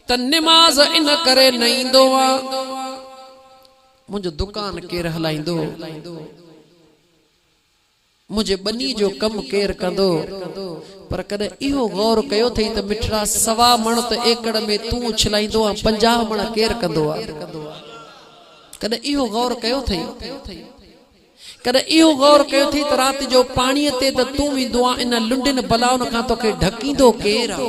त निमाज़ इन करे न ईंदो आ मुझे दुकान केर हलाइंदो मुझे बनी जो कम केर कंदो पर कदे इहो गौर कयो थई त मिठड़ा सवा मण त एकड़ में तू उछलाइंदो आ 50 मण केर कंदो आ कदे इहो गौर कयो थई कदे इहो गौर कयो थी त रात जो पानी ते त तू विंदो आ इन लुंडिन बलाउन खां तोखे ढकींदो केर आ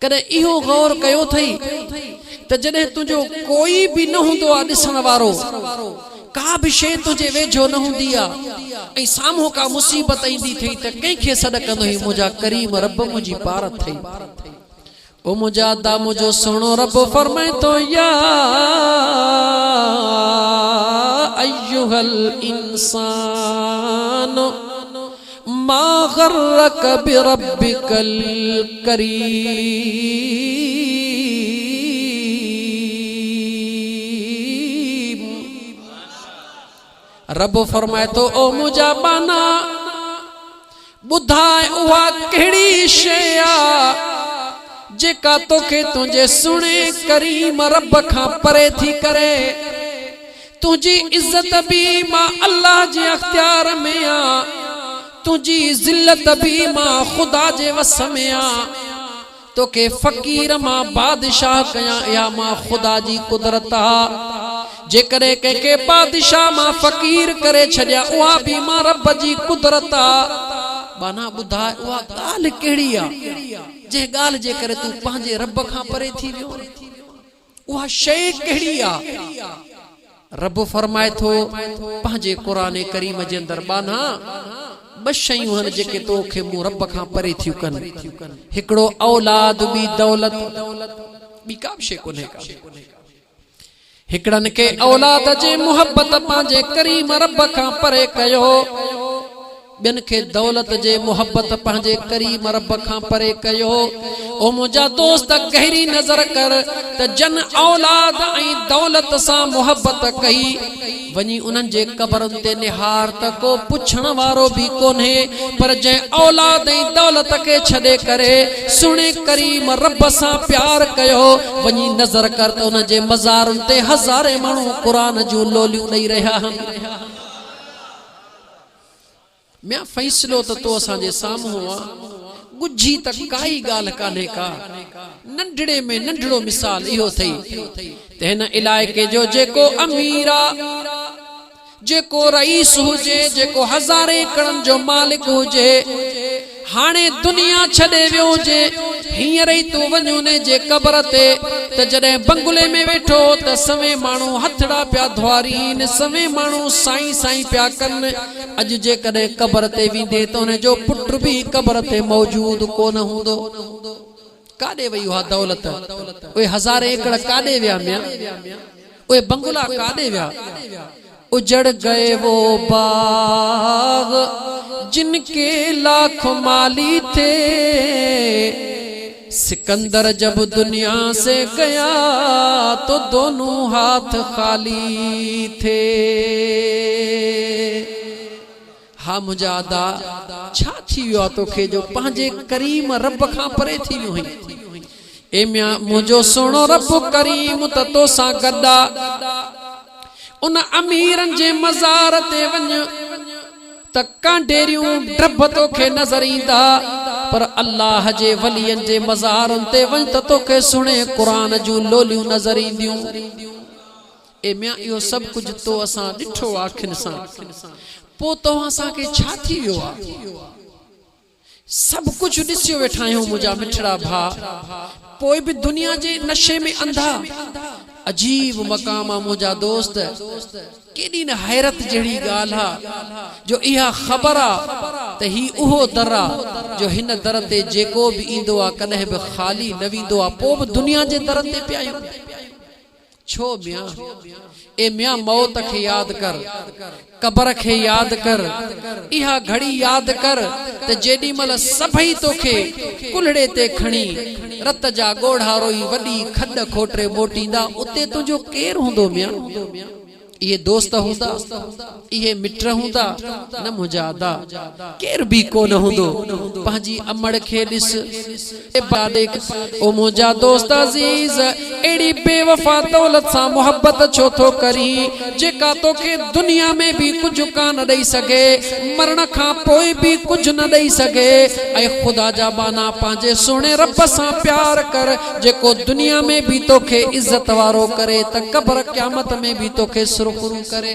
कदे इहो गौर कयो थई त जदे तुझो कोई भी न हुंदो आ दिसण वारो का भी शे तुझे वेझो न हुंदी आ ऐं साम्हूं का मुसीबत ईंदी थई त कंहिंखे सॾ कंदो ही मुंहिंजा करीम रब मुंहिंजी पार थई ओ मुंहिंजा दा मुंहिंजो सुहिणो रब फरमाए तो या अय्युहल इंसान मा गर्रक बिरब्बिकल करीम रब फरमाए तो ओ मुंहिंजा बाना ॿुधाए उहा कहिड़ी शइ आ जेका तोखे तुंहिंजे सुणे करीम रब खां परे थी करे तुझी इज्जत भी मां अल्लाह जे अख्तियार में आ तुझी जिल्लत भी मां खुदा जे वस में आ तोखे फकीर मां बादशाह कया या मां खुदा जी कुदरत आ जेकरे के बादशाह मां फकीर करे छड़िया उहा भी मां रब जी कुदरत आ बाना बुधाए उहा गाल केड़ी आ जे गाल जे करे तू पांजे रब खां परे थी वियो उहा शय केड़ी आ रब फरमाए थो पांजे कुरान करीम जे अंदर बाना ब शयूं हन जेके तोखे मु रब खां परे थियूं कन हिकड़ो औलाद भी दौलत बी का शय कोने का हिकड़न के औलाद जे मोहब्बत पांजे करीम रब खां परे कयो बिन के दौलत जे मोहब्बत पांजे करीम रब खां परे कयो ओ मुझा दोस्त गहरी नजर कर त जन औलाद ऐं दौलत सा मोहब्बत कई वनी उनन जे कब्रन ते निहार त को पुछण वारो भी कोन्हे पर जे औलाद ऐं दौलत के छडे करे सुने करीम रब सा प्यार कयो वनी नजर कर त उन जे मज़ारन ते हजारे माण्हू कुरान जू लोलियूं ॾेई रहिया हन मैं फैसलो तो असांजे साम्हूं आ गुझी तक काई गाल काने का नंढड़े में नंढड़ो मिसाल इहो थई ते हिन इलाइके जो जेको अमीरा जेको रईस हुजे जेको हजारे एकड़न जो मालिक हुजे हाने दुनिया छडे वियो हुजे हींअर ई तू वञो ने जे कब्र ते त जॾहिं बंगले में वेठो त सवे माण्हू हथड़ा पिया धुआरीन सवे माण्हू साईं साईं पिया कन अॼु जे कॾहिं कब्र ते वेंदे त उन जो पुट भी कब्र ते मौजूद कोन हूंदो काॾे वई उहा दौलत उहे हज़ारे एकड़ काॾे विया मिया उहे बंगला काॾे विया उजड़ गए वो बाग जिनके लाख माली थे सिकंदर जब दुनिया से गया तो दोनों हाथ खाली थे हा मुजादा छा थी वियो तोखे जो पंहिंजे करीम रब खां परे थी वियो है ए मिया मुंहिंजो सुहिणो रब करीम त तोसां गॾा उन अमीरन जे मज़ार ते वञ त कांडेरियूं ड्रब तोखे नज़र ईंदा पर अल्लाह जे वलियन जे मज़ारन ते वञ त तोखे सुणे कुरान जूं लोलियूं नज़र ईंदियूं ए मिया इहो सब कुछ तो असां ॾिठो आखिन सां पो तो असां के छा थी वियो आ सब कुछ ॾिसियो वेठा आहियूं मुंहिंजा मिठड़ा भा पोइ भी दुनिया जे नशे में अंधा अजीब मकाम आ मुंहिंजा दोस्त केॾी न हैरत जहिड़ी ॻाल्हि आ जो इहा ख़बर आ त ही उहो दर आ जो हिन दर ते जेको भी ईंदो आ कॾहिं बि ख़ाली न वेंदो आ पोइ बि दुनिया जे दर ते पिया आहियूं छो मिया ए मिया मौत के याद कर कब्र के याद कर इहा घड़ी याद कर त जेडी मल सभई तोखे कुलड़े ते खणी रत जा गोढ़ा रोई वडी खड खोटरे मोटींदा उते तुझो केर हुंदो मिया ये दोस्त हूंदा, ये मित्र हूंदा, न मुजादा केर भी कोन हूंदो पंहिंजी अमड़ खे ॾिस ओ मुंहिंजा दोस्त अज़ीज़ एड़ी बेवफा दौलत सां मोहब्बत छो थो करी जेका तोखे दुनिया में भी कुछ कान ॾेई सघे, मरण खां पोइ भी कुछ न ॾेई सघे। ऐं ख़ुदा जा बाना पंहिंजे सुहिणे रब सां प्यार कर जेको दुनिया में भी तोखे इज्जत वारो करे त क़ब्र क़यामत में भी तोखे सुरखुरू करे।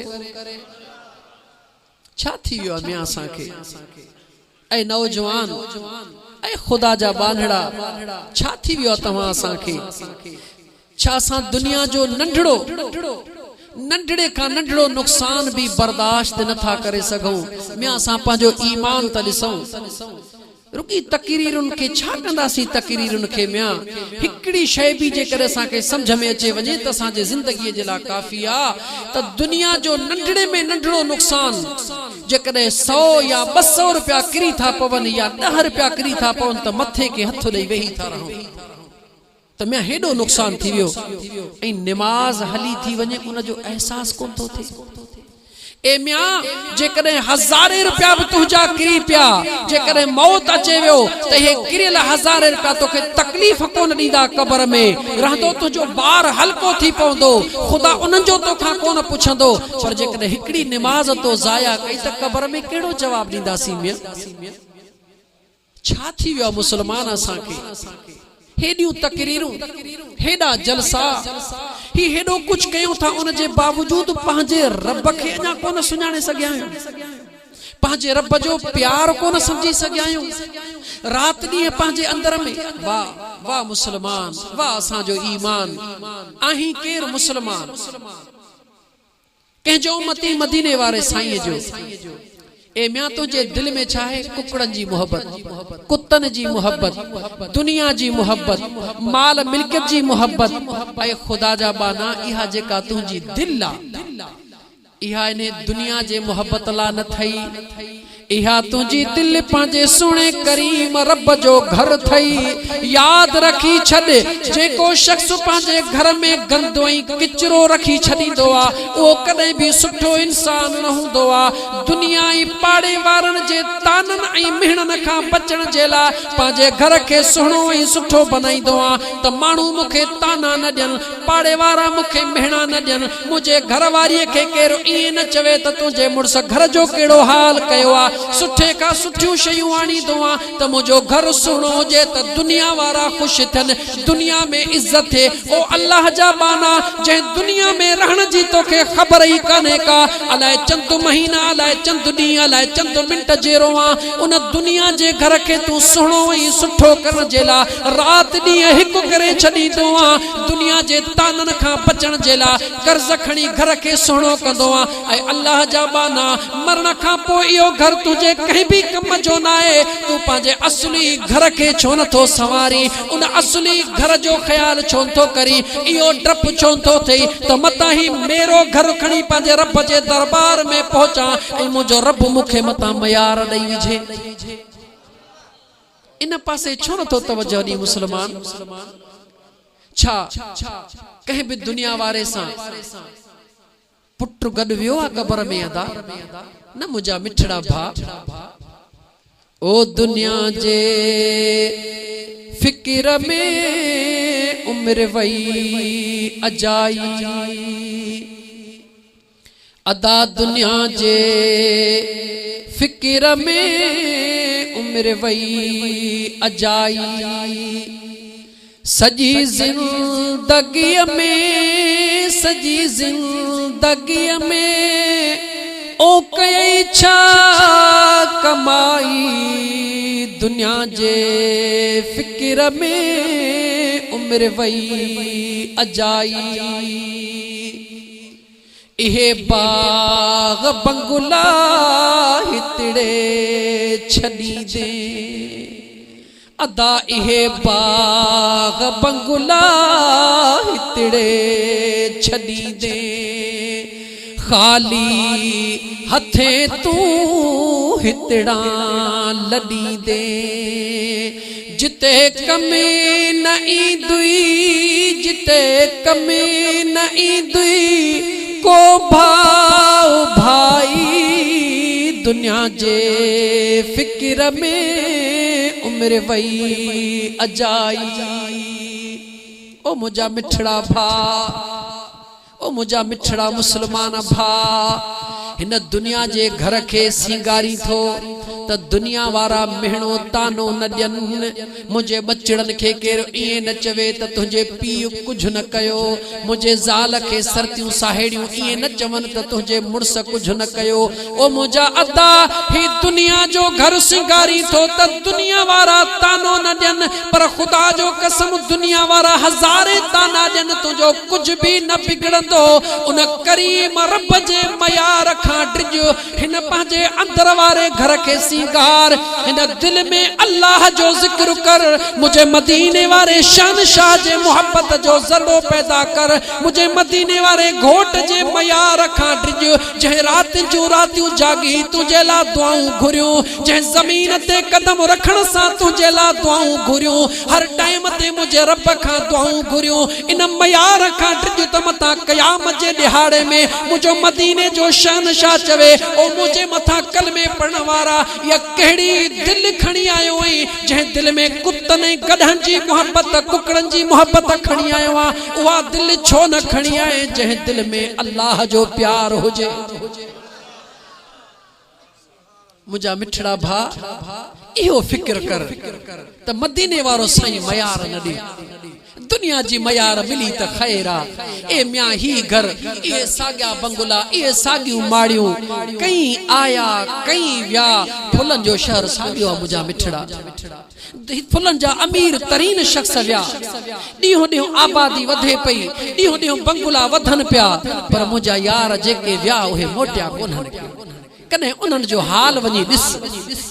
छा थी वियो आहे असांखे ऐं नौजवान ऐं ख़ुदा जा बानड़ा, छा थी वियो आहे तव्हां असांखे? छा असां दुनिया जो नंढड़े खां नंढड़ो नुक़सान भी बर्दाश्त नथा करे सघूं? मैं असां पंहिंजो ईमान त ॾिसूं। रुकी तकरीरुन के छा कंदासीं? तकरीरुन के म्या हिकड़ी शय भी जेकर असांखे समझ में अचे वञे त असांजे ज़िंदगी जे लाइ काफ़ी आहे त दुनिया जो नंढड़े में नंढड़ो नुक़सान जेकर 100 या 200 रुपया किरी था पवन या 10 रुपया किरी था पवन त मथे के हथ ॾेई वेही था रहूं त मैं हेॾो नुक़सान थी वियो ऐं निमाज़ हली थी वञे उन जो एहसास कोन थो थिए। ए म्या जेकर 1000 रुपया भी तुझा किरी पिया, जेकर मौत अचे वियो त हे किरियल 1000 रुपया तोखे तकलीफ़ कोन ॾींदा क़ब्र में रहंदो, तुझो बार हल्को थी पवंदो, ख़ुदा उन्हनि जो तोखां कोन पुछंदो। पर जेकर हिकड़ी निमाज़ तो ज़ाया कई त क़ब्र में कहिड़ो जवाब ॾींदासीं? म्या छा थी वियो मुसलमान असांखे? हेडियूं तकरीरूं, हेडा जलसा, ही हेडो कुछ कयूं था, उन जे बावजूद पंहिंजे रब खे अञा कोन सुञाणे सघिया आहियूं, पंहिंजे रब जो प्यार कोन समझी सघिया आहियूं। रात ॾींहं पंहिंजे अंदर में वाह वाह मुसलमान, वाह असांजो ईमान। आहीं केर मुसलमान? कंहिंजो उम्मती मदीने वारे साईं जो। ए म्या तुझे दिल में छा है? कुकड़न जी मोहब्बत, कुत्तन जी मोहब्बत, दुनिया जी मोहब्बत, माल मिल्कियत जी मोहब्बत। ऐ खुदा जा बाना इहा जेका तुझी दिल आ, इहा इने दुनिया जे मोहब्बत ला न थई, इहा तुझी दिल पांजे सुने करीम रब जो घर थई। याद रखी छॾ जेको शख्स पांजे घर में गंदो ऐं किचरो रखी छॾींदो आ उहो कॾहिं भी सुठो इंसान न हूंदो आ। दुनिया ऐं पाड़े वारनि जे ताननि ऐं मिहणनि खां बचण जे लाइ पंहिंजे घर खे सुहिणो ऐं सुठो बनाईंदो आ त माण्हू मूंखे ताना न ॾियनि, पाड़े वारा मूंखे मिहणा न ॾियनि, मुंहिंजे घर वारीअ खे केरु ईअं न चवे त तुंहिंजे मुड़ुस घर जो कहिड़ो हाल कयो आ। सुठे का सुठियूं शयूं आणींदो आ त मुंहिंजो घर सुहिणो हुजे त दुनिया वारा ख़ुशि थियनि, दुनिया में इज्जत थिए। ओ अल्लाह जा बाना जंहिं दुनिया में रहण जी तोखे ख़बर ई कान्हे का, अलाए चंद महीना, अलाए चंद ॾींहं, अलाए चंद मिंट जेरो आ, उन दुनिया जे घर खे तूं सुहिणो ऐं सुठो करण जे लाइ रात ॾींहं हिकु करे छॾींदो आ। दुनिया जे ताननि खां बचण जे लाइ कर्ज़ खणी घर खे सुहिणो कंदो आ। ऐं अल्लाह जा बाना मरण खां पोइ इहो घर तुझे कहीं भी कम जो ना है, तू पांजे असली घर के छो नथो संवारी, उन असली घर जो ख्याल छो नथो करी, इहो डप छो नथो थई त मता ही मेरो घर खणी पांजे रब जे दरबार में पहुचा ऐं मुंहिंजो रब मूंखे मता मयार ॾेई विझे। इन पासे छो नथो तवजो ॾी मुसलमान? छा कंहिं भी दुनिया वारे सां पुट गॾु वियो आहे क़ब्र में? अदा न मुंहिंजा मिठड़ा भा, ओ दुनिया जे फिक्र में उम्र वई अजाई, अदा दुनिया जे फिक्र में उम्र वई अजाई। सजी जिंदगी में, सजी जिंदगी में ओ कई छा कमाई, दुनिया जे फिक्र में उम्र वई अजाई। इहे बाग बंगुला हितड़े छड़ी दे, अदा इहे बाग बंगुला हितड़े छड़ी दे। खाली हथे तू हितड़ा लड़ी दे, जिते कमी न ईंदुई, जिते कमी न ईंदुई को भाव भाई दुनिया जे फिक्र में उम्र वई अजाई। ओ मुझा मिठड़ा भा, ओ मुझा मिठड़ा मुसलमान भा, हिन दुनिया जे घर के सिंगारी थो त दुनिया वारा मेहणो तानो न ॾियनि। मुझे बचड़न के केर इए न चवे त तुझे पीउ कुछ न कयो, मुझे ज़ाल के सरतियूं साहेड़ियूं इए न चवन त तुझे मुड़स कुछ न कयो। ओ मुझा अदा ही दुनिया जो घर सिंगारी थो त दुनिया वारा तानो न ॾियनि, पर खुदा जो कसम दुनिया वारा हज़ारे ताना ॾियनि, तुझो कुछ भी न बिगड़ंदो। उन करीम रब जे मयार खां डिॼो, हिन पंहिंजे अंदर वारे घर के सिंगार, हिन दिल में अल्लाह जो जिक्र कर। मुझे मदीने वारे शहनशाह जे मोहब्बत जो ज़रो पैदा कर। मुझे मदीने वारे घोट जे मयार खां डिॼो, जंहिं रात जूं रातियूं जागी तुझे ला दुआऊं घुरियूं, जंहिं ज़मीन ते कदम रखण सां तुझे ला दुआऊं घुरियूं, हर टाइम ते मुझे रब खां दुआऊं घुरियूं। इन मयार खां डिॼो त मथां क़यामत जे ॾिहाड़े में मुझो मदीने जो शहनशाह चवे, ओ मुझे मथा कलमे पढ़ण वारा या कहिड़ी दिल खणी आयो आई, जंहिं दिल में कुतनि गधनि जी मोहब्बत कुकड़नि जी मोहब्बत खणी आयो आ, उहा दिल छो न खणी आए जंहिं दिल में अल्लाह जो प्यार हुजे। मुझा मिठड़ा भा इहो फिक्र कर त मदीने वारो साईं मयार न ॾे, दुनिया जी मयार मिली त खैर आ। ए म्या ही घर, ये साॻिया बंगला, ये साॻियूं माड़ियूं, कई आया कई विया, फुलन जो शहर साॻियो आ। मुझा मिठड़ा फुलन जा अमीर तरीन शख्स विया, ॾींहों ॾींहों आबादी वधे पई, ॾींहों ॾींहों बंगला वधन पिया, पर मुझा यार जेके विया उहे मोटिया कोन्हनि। कॾहिं उन्हनि जो हाल वञी ॾिस,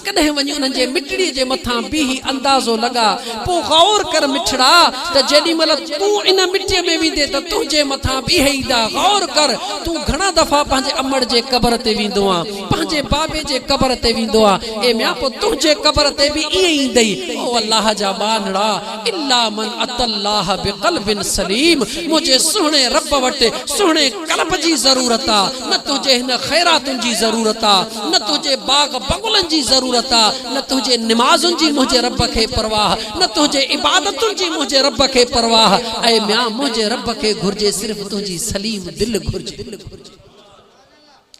कॾहिं वञी उन्हनि जे मिठड़ी जे मथां बीही अंदाज़ो लगा, पोइ गौर कर मिठड़ा त जेॾी महिल तूं इन मिटीअ में वेंदे त तुंहिंजे मथां बीहे ईंदा। गौर कर, तूं घणा दफ़ा पंहिंजे अमड़ जे क़बर ते वेंदो आ, पंहिंजे बाबे जे क़बर ते वेंदो आ, ए म्या पोइ तुंहिंजे क़बर ते बि ईअं ईंदई। ओ अल्लाह जा बानड़ा, इल्ला मन अतल्लाह बिक़ल्बिन सलीम, मुझे सुहिणे रब वटि सुहिणे क़ल्ब जी ज़रूरत आ, न तुंहिंजे हिन ख़ैरातुनि जी ज़रूरत, न तुझे बाग बगुलन जी जरूरत आ, न तुझे नमाजुन जी मुझे रब के परवाह, न तुझे इबादतुन जी मुझे रब के परवाह। ऐ म्या मुझे रब के घुर्जे सिर्फ तुझी सलीम दिल घुर्जे।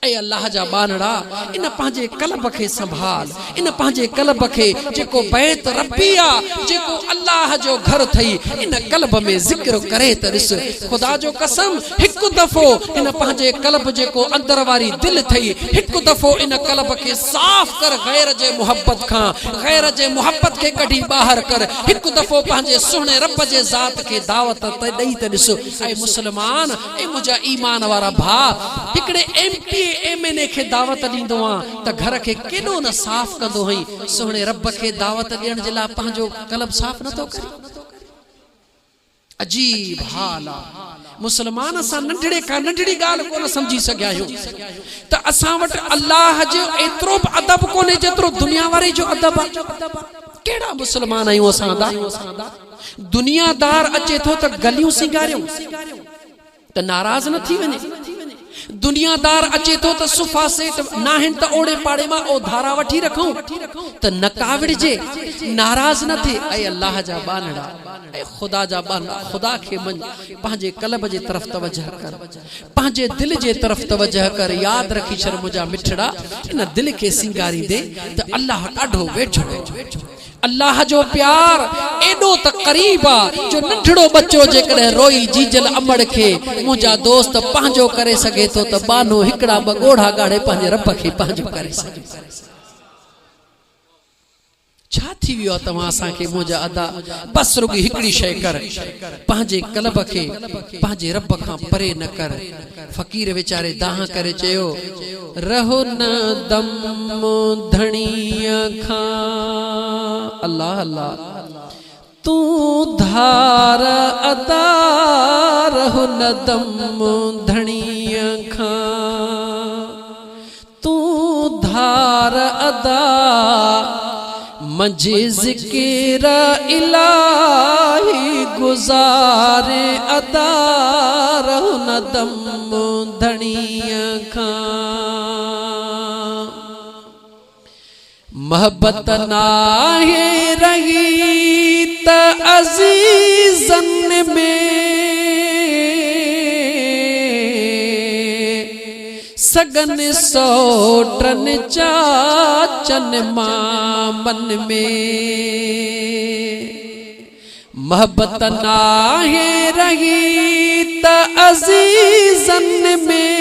ऐ अल्लाह जा बानड़ा, इन पंहिंजे कल्ब के संभाल, इन पंहिंजे कल्ब के जेको बैत रब्बी आ, जेको अल्लाह जो घर थई, इन कल्ब में जिक्र करे त ॾिस। खुदा जो कसम हिक दफ़ो इन पंहिंजे कल्ब जेको अंदर वारी दिल थई, हिक दफ़ो इन कल्ब के साफ कर, गैर जे मोहब्बत खां, गैर जे मोहब्बत के कढी बाहर कर, हिक दफ़ो पंहिंजे सुहिणे रब जे ज़ात के दावत ॾेई त ॾिस। ऐ मुसलमान, ऐ मुंहिंजा ईमान वारा भा, हिकिड़े MP MNA के दावत ॾींदो आ त घर के केॾो न साफ कंदो हई, सुहिणे रब के दावत ॾियण जे लाइ पंहिंजो कल्ब साफ नथो करे। अजीब हाल आ। मुसलमान असां नंढड़े का नंढड़ी ॻाल्हि कोन समझी सघिया आहियूं त असां वटि अल्लाह जो एतिरो बि अदब कोन्हे जेतिरो दुनिया वारे जो अदब आ। कहिड़ा मुसलमान आहियूं असां दा? दुनियादार अचे थो त गलियूं सिंगारियूं त नाराज़ न थी वञे, दुनियादार अचे थो त सुफा सेट नाहिन त ओड़े पाड़े मां ओ धारा वठी रखूं त नकाविड़ जे, नाराज न थे। ऐ अल्लाह जा बानड़ा, ऐ खुदा जा बानड़ा, खुदा के मन पंहिंजे कल्ब जे तरफ तवज्जह कर, पंहिंजे दिल जे तरफ तवज्जह कर। याद रखी छर मुझा मिठड़ा, इन दिल के सिंगारी दे त अल्लाह ॾाढो वेठो। अल्लाह जो प्यार एडो त करीब आ जो नंढड़ो बच्चो जेकॾहिं रोई जीजल अमड़ के मुझा दोस्त पंहिंजो करे सघे तो त बानो हिकड़ा ब ॻोढ़ा गाड़े पंहिंजे रब खे पंहिंजो करे सघे। छा थी वियो आहे तव्हां असांखे मुंहिंजा अदा? बस रुगी हिकड़ी शइ कर, पंहिंजे कल्ब खे पंहिंजे रब खां परे न कर। फ़कीर वीचारे दाह करे चयो, रहो न दम धणीअ खां, अल्लाह अल्लाह तू धार अदा, रहो न दम धणीअ खां, तू धार अदा मंझे ज़िक्र इलाही गुज़ारे अदा रहो न दम धणिया खां मोहब्बत नाहे रही त अज़ीज़न में सगन सोटन चाचन मामन में मोहब्बत नाहे रही त अज़ीज़न में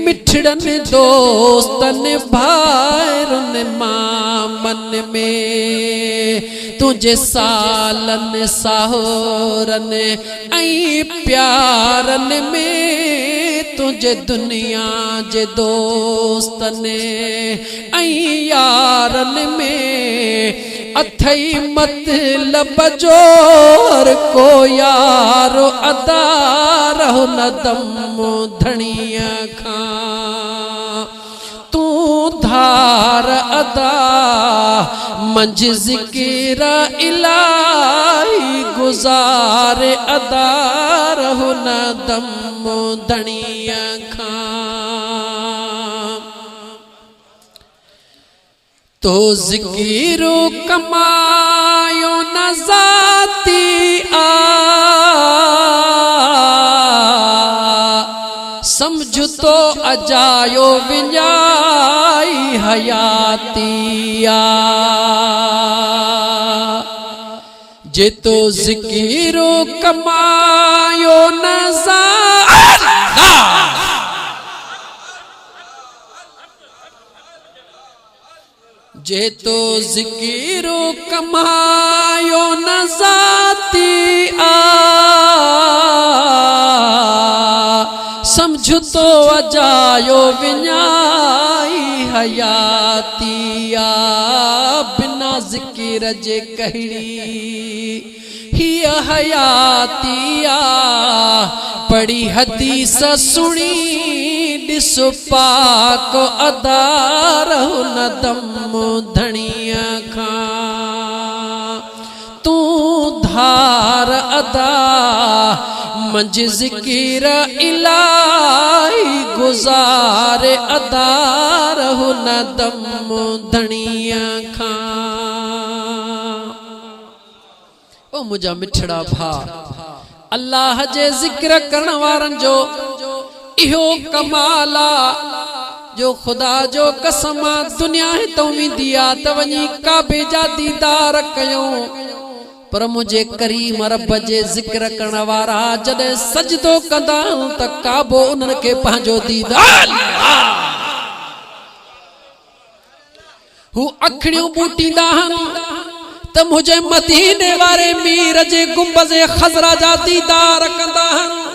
मिठड़न दोस्तन भाइरन मामन में तुझे सालन साहोरन ऐं प्यारन में तुझे दुनिया जे दोस्तन ऐं यारन में अथई मतलब जोर को यारो अदा रहो न दम धणिया खां तू धार अदा मंझ ज़िक्र इलाही गुज़ारे अदा रहो न दम धणिया खां तो ज़िक्र कमायो न ज़ाती समझ तो अजायो विञाई हयातिया जे तो ज़िक्र कमायो न जे तो ज़िक्र कमायो न ज़ाती समझ तो अजायो विञाई हयातिया बिना ज़िक्र जे कहिड़ी हिय हयातिया पढ़ी हदीस सुनी ॾिसो पाक अदा रहो न दम धणिया खां तू धार अदा मंझ ज़िक्र इलाही गुज़ारे अदा रहो न दम धणिया खां ओ मुझा मिठड़ा भा अल्लाह जे ज़िक्र करण वारन जो इहो कमाला जो खुदा जो कसम दुनिया ही तो दिया त वनी काबे जा दीदार कयूं पर मुझे करीम रब जे ज़िक्र करण वारा जॾहिं सजदो कंदा त काबो उन्हनि खे पंहिंजो दीदार हू अखड़ियूं बूटींदा आहिनि त मुझे मदीने वारे मीर जे गुंबज़ खज़रा जा दीदार कंदा आहिनि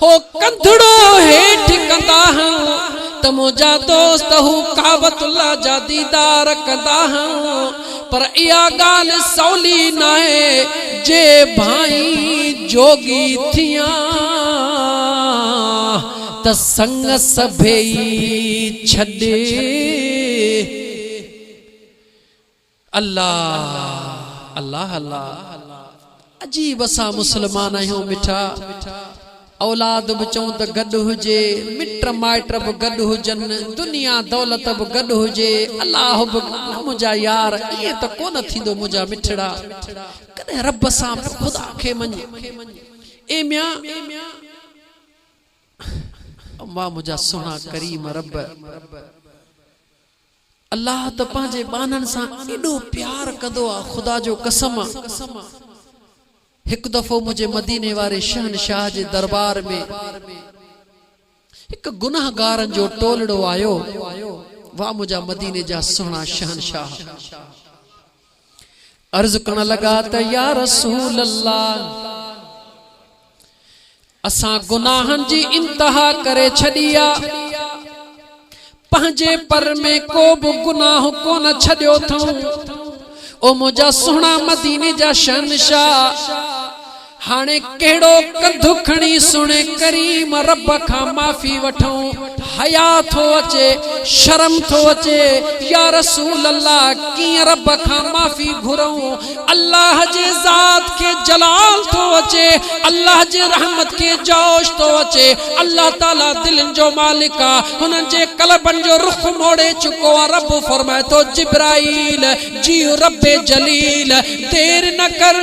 हो कंधड़ो हेठ कंदा आहिनि त मुझा दोस्त हू काबतुल्लाह जा दीदार कंदा आहिनि पर इहा ॻाल्हि सवली नाहे जे भाई जोगी थिया त संग सभई छॾे अल्लाह अल्लाह अल्लाह अजीब असां मुसलमान आहियूं मिठा औलाद भी चऊं त गॾु हुजे मिट माइट भी गॾु हुजनि दुनिया दौलत भी गॾु हुजे अल्लाह भी मुंहिंजा यार ईअं त कोन थींदो मुंहिंजा मिठड़ा कॾहिं रब सां ख़ुदा खे मञे ए मियां मां मुंहिंजा सुहिणा करीम रब अल्लाह त पंहिंजे बाननि सां एॾो प्यार कंदो आहे खुदा जो कसम एक दफो मुझे मदीने वारे शहनशाह जे दरबार में एक गुनाहगारन जो टोलड़ो आयो वाह मुझा मदीने जा सुहना शहनशाह अर्ज करण लगा त या रसूल अल्लाह असा गुनाहन जी इंतहा करे छड़िया पंहिंजे पर में को भी गुनाह कोन छड़ियो थऊं ओ मुझा सुहना मदीने जा शहनशाह हाणे केड़ो कदु खणी सुने करीम रब खां माफ़ी वठूं, हया थो अचे, शर्म थो अचे। या रसूल अल्लाह किए रब खां माफ़ी घुरूं? अल्लाह जे ज़ात के जलाल थो अचे, अल्लाह जे रहमत के जोश थो अचे। अल्लाह ताला दिलन जो मालिक आ, हुनन जे कल्बन जो रुख मोड़े चुको आ। रब फरमाए तो जिब्राइल जी रब जलील देर न कर।